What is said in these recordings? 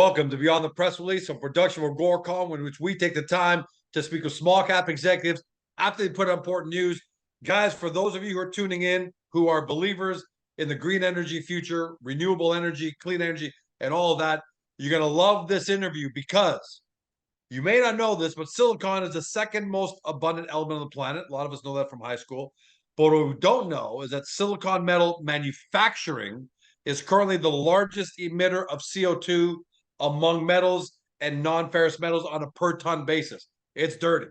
Welcome to Beyond the Press Release, a production of Agoracom, in which we take the time to speak with small cap executives after they put out important news. Guys, for those of you who are tuning in, who are believers in the green energy future, renewable energy, clean energy, and all of that, you're going to love this interview because you may not know this, but silicon is the second most abundant element on the planet. A lot of us know that from high school. But what we don't know is that silicon metal manufacturing is currently the largest emitter of CO2 among metals and non-ferrous metals on a per ton basis. It's dirty.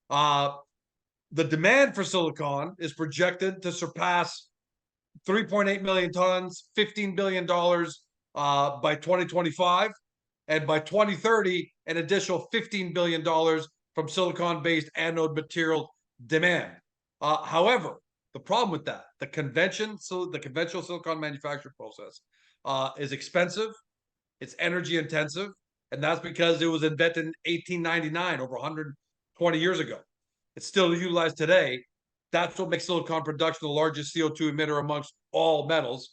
The demand for silicon is projected to surpass 3.8 million tons, $15 billion by 2025. And by 2030, an additional $15 billion from silicon-based anode material demand. However, the problem with that, the conventional silicon manufacturing process is expensive, it's energy intensive, and that's because it was invented in 1899, over 120 years ago. It's still utilized today. That's what makes silicon production the largest CO2 emitter amongst all metals.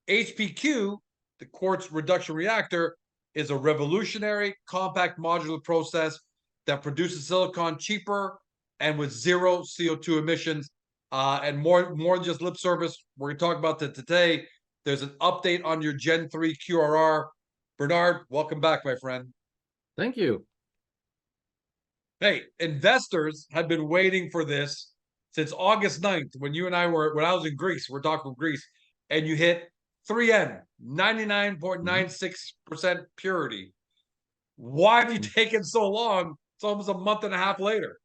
HPQ, the quartz reduction reactor, is a revolutionary compact modular process that produces silicon cheaper and with zero CO2 emissions. And more than just lip service, we're going to talk about that today. There's an update on your Gen 3 QRR. Bernard, welcome back, my friend. Thank you. Hey, investors have been waiting for this since August 9th, when I was in Greece. We're talking Greece, and you hit 3N, 99.96% purity. Why have you taken so long? It's almost a month and a half later.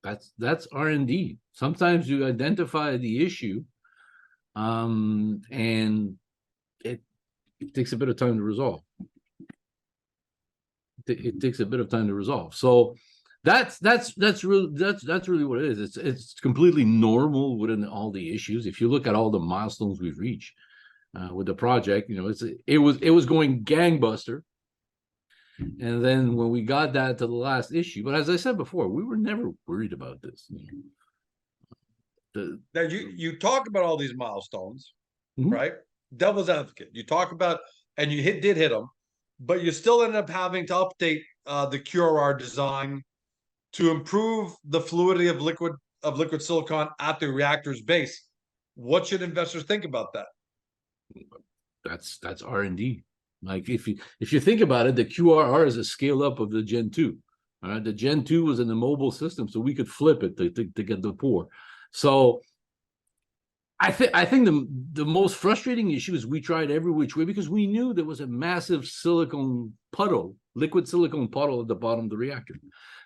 That's R&D. Sometimes you identify the issue, and it takes a bit of time to resolve. It takes a bit of time to resolve. So that's really what it is. It's completely normal within all the issues. If you look at all the milestones we've reached with the project, you know, it was going gangbuster. And then when we got that to the last issue, but as I said before, we were never worried about this. Now you talk about all these milestones, right? Devil's advocate. You talk about, and you did hit them, but you still ended up having to update the QRR design to improve the fluidity of liquid silicon at the reactor's base. What should investors think about that? That's R&D. Like if you think about it, the QRR is a scale up of the Gen 2. All right, the Gen 2 was an immobile system, so we could flip it to get the pour. So I think the most frustrating issue is we tried every which way because we knew there was a massive silicon puddle, liquid silicon puddle at the bottom of the reactor.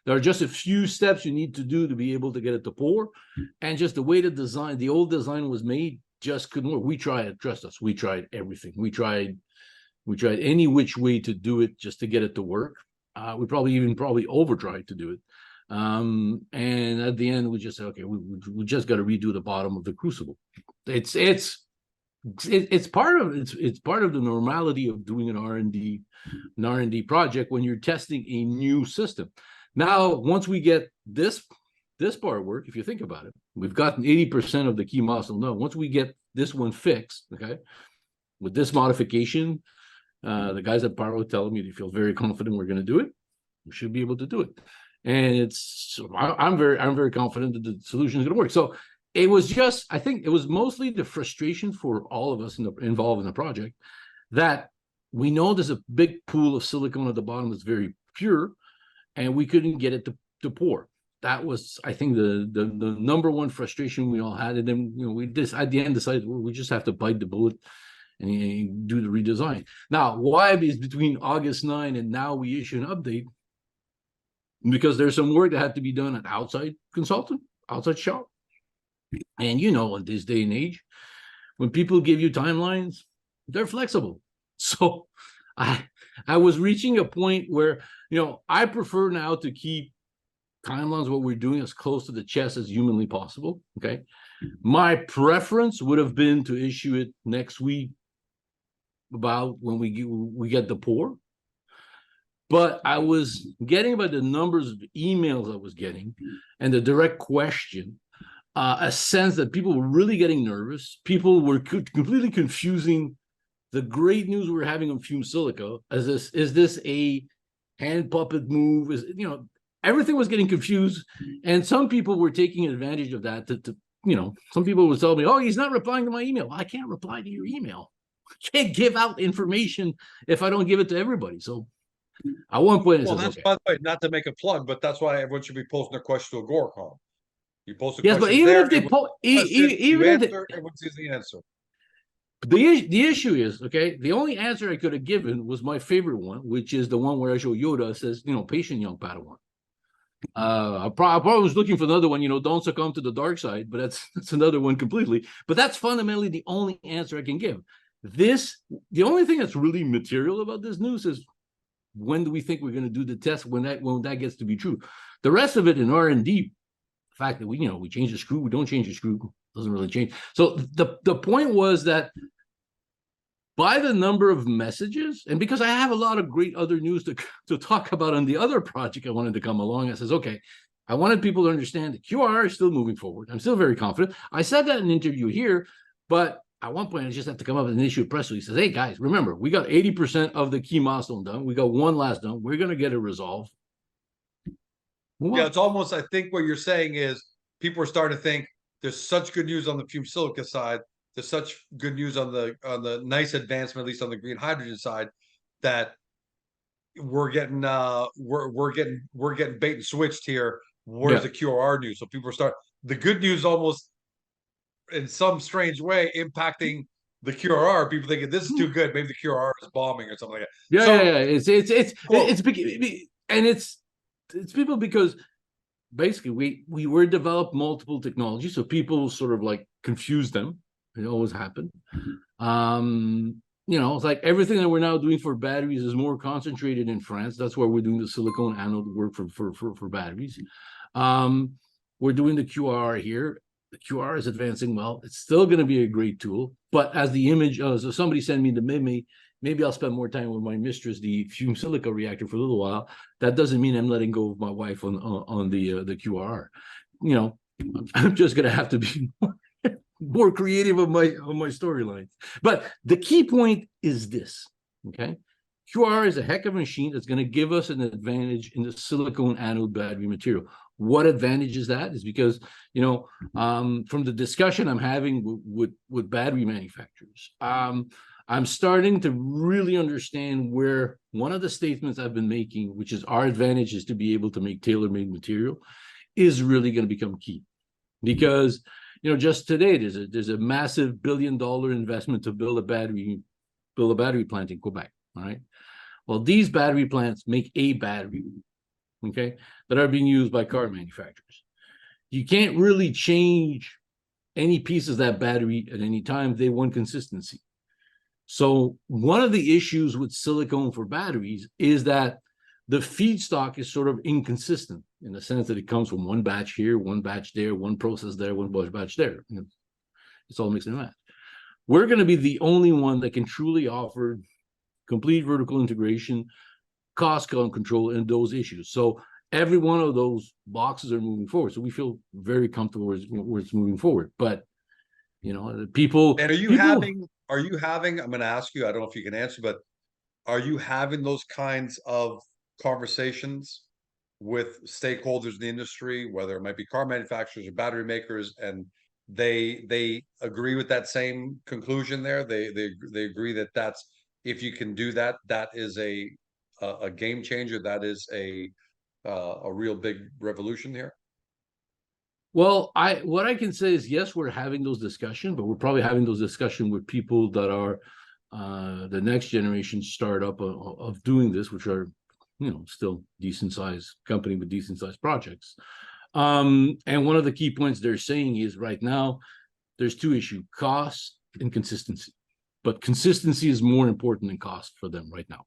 There are just a few steps you need to do to be able to get it to pour, and just the way the old design was made just couldn't work. We tried, trust us, we tried everything. We tried any which way to do it just to get it to work. We probably over-tried to do it. And at the end, we just said, okay, we just got to redo the bottom of the crucible. It's part of the normality of doing an R&D project when you're testing a new system. Now, once we get this part work, if you think about it, we've gotten 80% of the key milestone done. Once we get this one fixed, okay, with this modification, the guys at Pyro tell me they feel very confident we're going to do it. We should be able to do it, and I'm very confident that the solution is going to work. So it was just, I think it was mostly the frustration for all of us involved in the project that we know there's a big pool of silicon at the bottom that's very pure, and we couldn't get it to pour. That was, I think, the number one frustration we all had. And then, you know, we just at the end decided, well, we just have to bite the bullet and do the redesign. Now, why is between August 9 and now we issue an update? Because there's some work that had to be done at outside consultant, outside shop. And you know, in this day and age, when people give you timelines, they're flexible. So I was reaching a point where, you know, I prefer now to keep timelines, what we're doing, as close to the chest as humanly possible. Okay. My preference would have been to issue it next week, about when we get the pour. But I was getting, by the numbers of emails I was getting and the direct question, a sense that people were really getting nervous. People were completely confusing the great news we're having on fume silica is this a hand puppet move? Is, you know, everything was getting confused, and some people were taking advantage of that to you know, some people would tell me, oh, he's not replying to my email. Well, I can't reply to your email. I can't give out information if I don't give it to everybody. So at one point, it Well, says, that's okay. by the way, not to make a plug, but that's why everyone should be posting their question to Agoracom. You post the Yes, but questions even there, if they question, you even if they, answer, everyone sees the answer. the issue is, okay, the only answer I could have given was my favorite one, which is the one where I show Yoda says, you know, patient young Padawan. I probably was looking for another one, you know, don't succumb to the dark side, but that's another one completely. But that's fundamentally the only answer I can give. The only thing that's really material about this news is when do we think we're going to do the test when that gets to be true. The rest of it in R&D, the fact that we change the screw, we don't change the screw, doesn't really change. So the point was that by the number of messages, and because I have a lot of great other news to talk about on the other project I wanted to come along, I says, okay, I wanted people to understand that QRR is still moving forward. I'm still very confident. I said that in an interview here, but at one point I just have to come up with an issue of press release. Says, hey guys, remember, we got 80% of the key milestone done. We got one last done. We're going to get it resolved. Yeah, it's almost, I think what you're saying is people are starting to think there's such good news on the fume silica side. There's such good news on the nice advancement, at least on the green hydrogen side, that we're getting bait and switched here. Where's the QRR news? So people are the good news almost in some strange way impacting the QRR. People thinking this is too good. Maybe the QRR is bombing or something like that. Yeah. Cool. It's people because basically we were developed multiple technologies, so people sort of like confuse them. It always happened. You know, it's like everything that we're now doing for batteries is more concentrated in France. That's where we're doing the silicone anode work for batteries. We're doing the QRR here. The QR is advancing well. It's still going to be a great tool, but as the image, so somebody sent me the meme. Maybe I'll spend more time with my mistress, the fume silica reactor, for a little while. That doesn't mean I'm letting go of my wife on the QRR. You know, I'm just going to have to be more creative of my storylines. But the key point is this, okay? QR is a heck of a machine that's going to give us an advantage in the silicone anode battery material. What advantage is that? Is because, you know, from the discussion I'm having with battery manufacturers, I'm starting to really understand where one of the statements I've been making, which is our advantage is to be able to make tailor-made material, is really going to become key. Because, you know, just today there's a massive $1 billion investment to build a battery plant in Quebec. All right. Well, these battery plants make a battery, okay, that are being used by car manufacturers. You can't really change any pieces of that battery at any time. They want consistency. So one of the issues with silicone for batteries is that the feedstock is sort of inconsistent in the sense that it comes from one batch here, one batch there, one process there, one batch there. You know, it's all mixed and matched. We're going to be the only one that can truly offer complete vertical integration, cost control, and those issues. So every one of those boxes are moving forward. So we feel very comfortable where it's moving forward. But, you know, people... And are you having, I'm going to ask you, I don't know if you can answer, but are you having those kinds of conversations with stakeholders in the industry, whether it might be car manufacturers or battery makers, and they agree with that same conclusion there? They agree that that's, if you can do that, that is a game changer. That is a real big revolution here. Well, what I can say is, yes, we're having those discussions, but we're probably having those discussions with people that are the next generation startup of doing this, which are, you know, still decent sized company with decent sized projects. And one of the key points they're saying is right now there's two issues: cost and consistency. But consistency is more important than cost for them right now.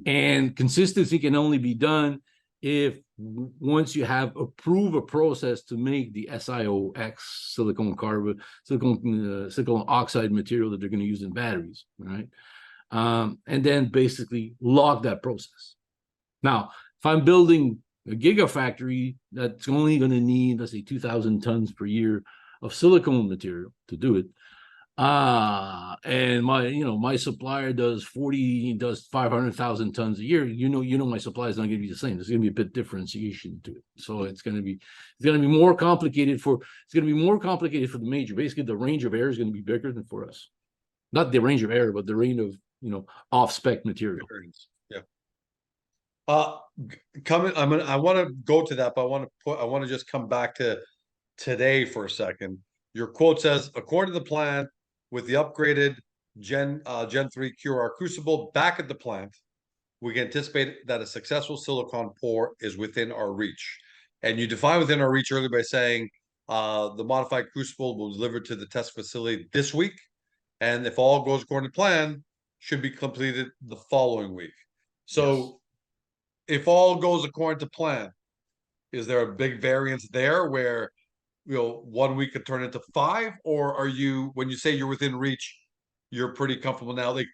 And consistency can only be done if once you have approved a process to make the SiOx silicon oxide material that they're going to use in batteries, right? And then basically log that process. Now, if I'm building a gigafactory that's only going to need, let's say, 2,000 tons per year of silicone material to do it, And my supplier does 500,000 tons a year. My supply is not going to be the same. There's going to be a bit differentiation to it. So it's going to be more complicated for the major. Basically, the range of error is going to be bigger than for us. Not the range of error, but the range of off spec material. Yeah. I want to go to that, but I want to just come back to today for a second. Your quote says, according to the plan, with the upgraded Gen 3 QR crucible back at the plant, we can anticipate that a successful silicon pour is within our reach. And you define within our reach earlier by saying the modified crucible will be delivered to the test facility this week, and if all goes according to plan, should be completed the following week. So if all goes according to plan, is there a big variance there where 1 week could turn into 5, or are you, when you say you're within reach, you're pretty comfortable now? Like,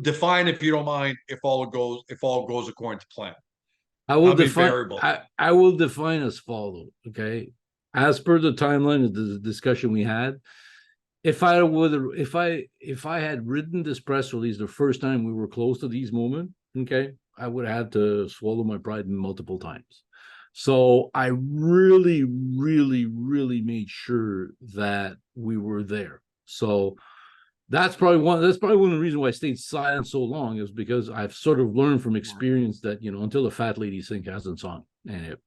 define, if you don't mind, if all goes according to plan. I will define as follows. Okay, as per the timeline of the discussion we had, if I had written this press release the first time we were close to these moments, okay, I would have had to swallow my pride multiple times. So I really, really, really made sure that we were there. So that's probably one of the reasons why I stayed silent so long, is because I've sort of learned from experience that, until the fat lady sink hasn't sung. And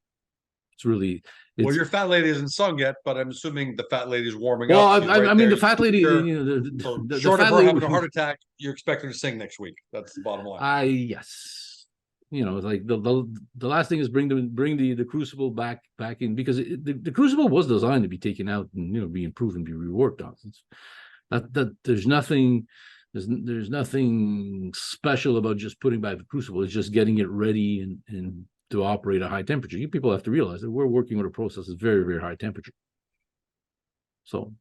well, your fat lady isn't sung yet, but I'm assuming the fat lady's warming up. Well, I mean, the fat lady, short of her having a heart attack, you're expecting her to sing next week. That's the bottom line. Yes. Like the last thing is bring the crucible back in, because the crucible was designed to be taken out and be improved and be reworked on. There's nothing special about just putting back the crucible. It's just getting it ready and to operate at high temperature. You people have to realize that we're working with a process that's very, very high temperature. So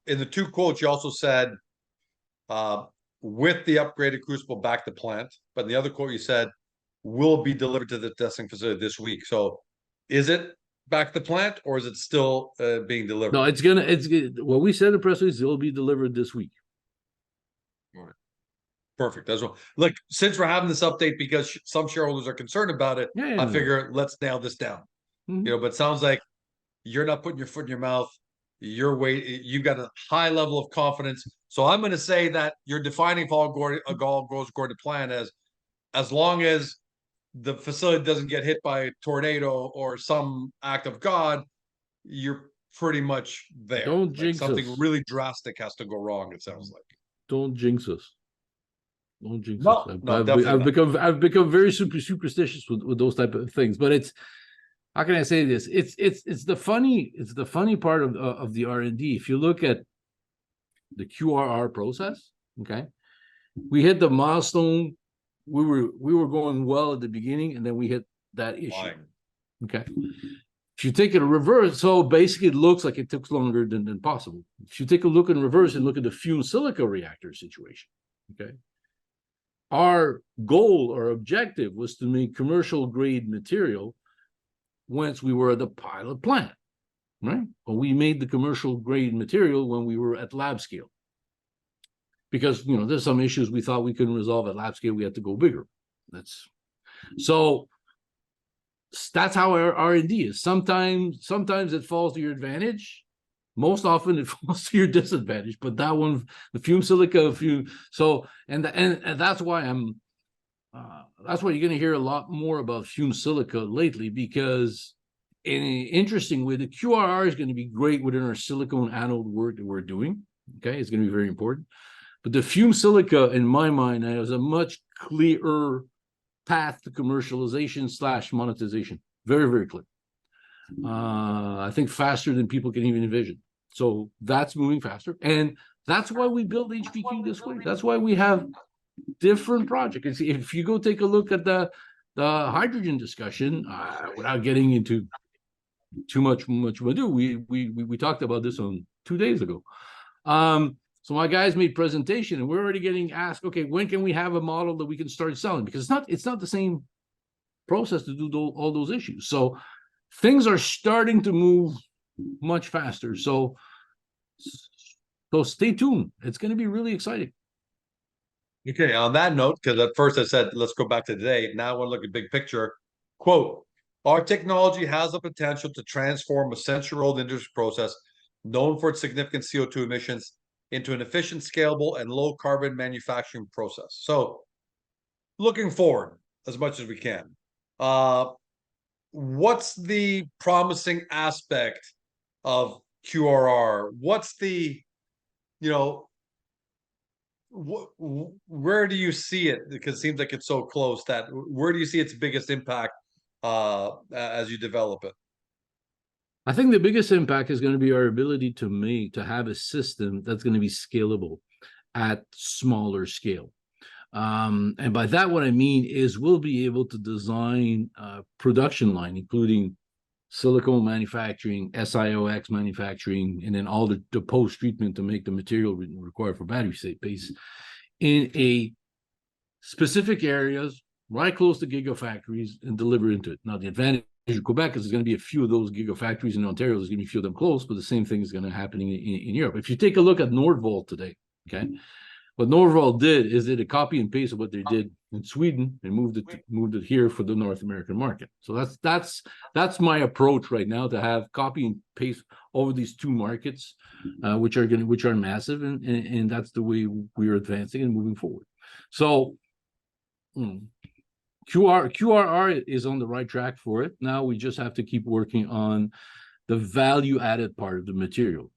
in the two quotes, you also said with the upgraded crucible back to plant, but in the other quote you said will be delivered to the testing facility this week. So is it back to plant, or is it still being delivered? No, it's what we said in the press release, it will be delivered this week. All right. Perfect. That's well. Look, since we're having this update because some shareholders are concerned about it, I figure let's nail this down. But it sounds like you're not putting your foot in your mouth. You've got a high level of confidence. So I'm going to say that you're defining if all goes according to plan as long as the facility doesn't get hit by a tornado or some act of God, you're pretty much there. Don't jinx something us. Really drastic has to go wrong, it sounds like. Don't jinx us. Don't jinx us. I've become very superstitious with those type of things. But it's, how can I say this? It's the funny part of the R&D. If you look at the QRR process, okay, we hit the milestone. We were going well at the beginning, and then we hit that issue. Okay. If you take it in reverse, so basically it looks like it took longer than possible. If you take a look in reverse and look at the fume silica reactor situation, okay, our goal or objective was to make commercial grade material once we were at the pilot plant, right? But we made the commercial grade material when we were at lab scale. Because, there's some issues we thought we couldn't resolve at lab scale. We had to go bigger. That's how our R&D is. Sometimes it falls to your advantage. Most often it falls to your disadvantage. But that one, the fume silica, so and that's why that's why you're going to hear a lot more about fume silica lately, because in an interesting way, the QRR is going to be great within our silicone anode work that we're doing. Okay, it's going to be very important. But the fume silica, in my mind, has a much clearer path to commercialization / monetization. Very, very clear. I think faster than people can even envision. So that's moving faster. And that's why we build HPQ this way. That's why we have different projects. If you go take a look at the hydrogen discussion, without getting into too much ado, we talked about this on 2 days ago. So my guys made presentation, and we're already getting asked, okay, when can we have a model that we can start selling? Because it's not the same process to do all those issues. So things are starting to move much faster. So So stay tuned. It's going to be really exciting. Okay, on that note, because at first I said, let's go back to today. Now I want to look at big picture. Quote, our technology has the potential to transform a century-old industry process known for its significant CO2 emissions into an efficient, scalable, and low carbon manufacturing process. So looking forward as much as we can. What's the promising aspect of QRR? What's the, you know, where do you see it? Because it seems like it's so close that where do you see its biggest impact as you develop it? I think the biggest impact is going to be our ability to have a system that's going to be scalable at smaller scale. And by that, what I mean is we'll be able to design a production line, including silicone manufacturing, SiOX manufacturing, and then all the post-treatment to make the material required for battery space in a specific areas right close to gigafactories and deliver into it. Now, the advantage of Quebec is there's going to be a few of those gigafactories in Ontario. There's going to be a few of them close, but the same thing is going to happen in Europe. If you take a look at Nordvolt today, okay, what Norval did is did a copy and paste of what they did in Sweden and moved it here for the North American market. So that's my approach right now, to have copy and paste over these two markets, which are massive, and that's the way we are advancing and moving forward. So QRR is on the right track for it. Now we just have to keep working on the value added part of the material.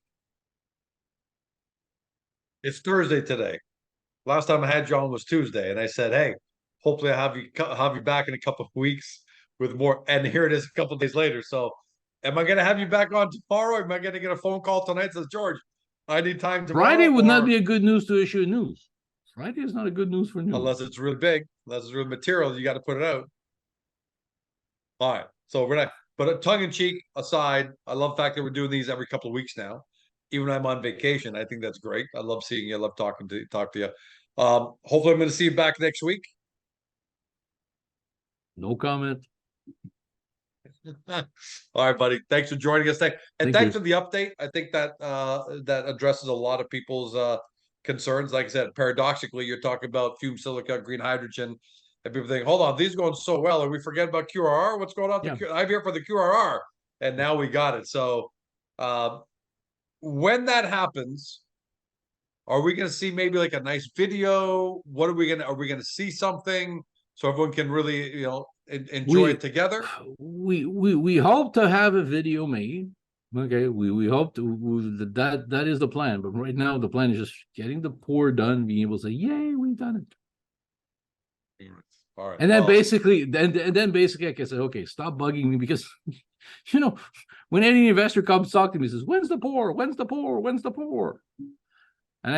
It's Thursday today. Last time I had you on was Tuesday, and I said, "Hey, hopefully I have you back in a couple of weeks with more." And here it is, a couple of days later. So, am I going to have you back on tomorrow? Or am I going to get a phone call tonight that says, "George, I need time tomorrow"? Friday would not be a good news to issue news. Friday is not a good news for news unless it's really big, unless it's real material. You got to put it out. All right, so we're not. But tongue in cheek aside, I love the fact that we're doing these every couple of weeks now. Even when I'm on vacation, I think that's great. I love seeing you. I love talk to you. Hopefully, I'm going to see you back next week. No comment. All right, buddy. Thanks for joining us. And thanks for the update. I think that that addresses a lot of people's concerns. Like I said, paradoxically, you're talking about fume silica, green hydrogen, and people think, hold on, these are going so well, and we forget about QRR. What's going on? Yeah. I'm here for the QRR, and now we got it. So when that happens, are we going to see maybe like a nice video? What are we going to see something so everyone can really, enjoy it together? We hope to have a video made. Okay, we hope that is the plan. But right now the plan is just getting the pour done, being able to say, "Yay, we've done it." All right. And then basically, I can say, "Okay, stop bugging me," because when any investor comes talk to me, says, "When's the pour? When's the pour? When's the pour?" And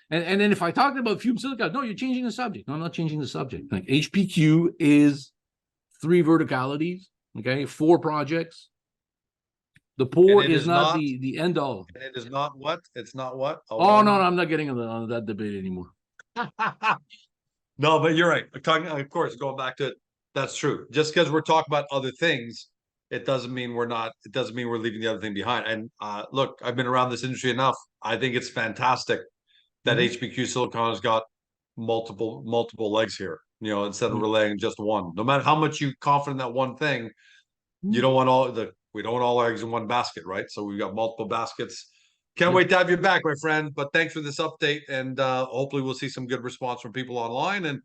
and then if I talked about fume silica, no, you're changing the subject. No, I'm not changing the subject. Like HPQ is 3 verticalities, okay, 4 projects. The pour is not the end all. And it is not what? It's not what? Oh, no, I'm not getting on that debate anymore. No, but you're right. Of course, going back to it, that's true. Just because we're talking about other things, it doesn't mean we're leaving the other thing behind. And look, I've been around this industry enough. I think it's fantastic that HPQ Silicon has got multiple legs here, instead of relaying just one. No matter how much you're confident in that one thing, you don't want we don't want all our eggs in one basket, right? So we've got multiple baskets. Can't wait to have you back, my friend. But thanks for this update, and hopefully we'll see some good response from people online. And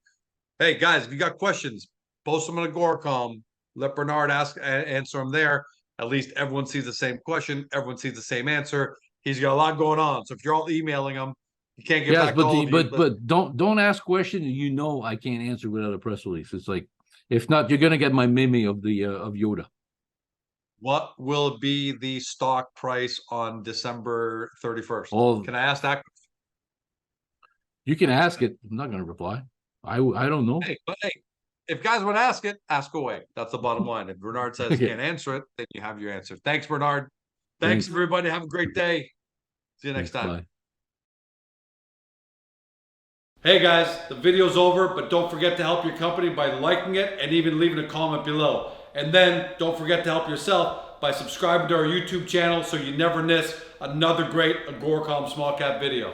hey, guys, if you got questions, post them in Agoracom. Let Bernard answer them there. At least everyone sees the same question. Everyone sees the same answer. He's got a lot going on. So if you're all emailing him, you can't get back to all of you. But don't ask questions I can't answer without a press release. It's like, if not, you're gonna get my meme of Yoda. What will be the stock price on December 31st? Can I ask that? You can ask it. I'm not going to reply. I don't know. Hey, if guys want to ask it, ask away. That's the bottom line. If Bernard says he can't answer it, then you have your answer. Thanks, Bernard. Thanks, everybody. Have a great day. See you next time. Bye. Hey guys, the video's over, but don't forget to help your company by liking it and even leaving a comment below. And then don't forget to help yourself by subscribing to our YouTube channel so you never miss another great Agoracom small cap video.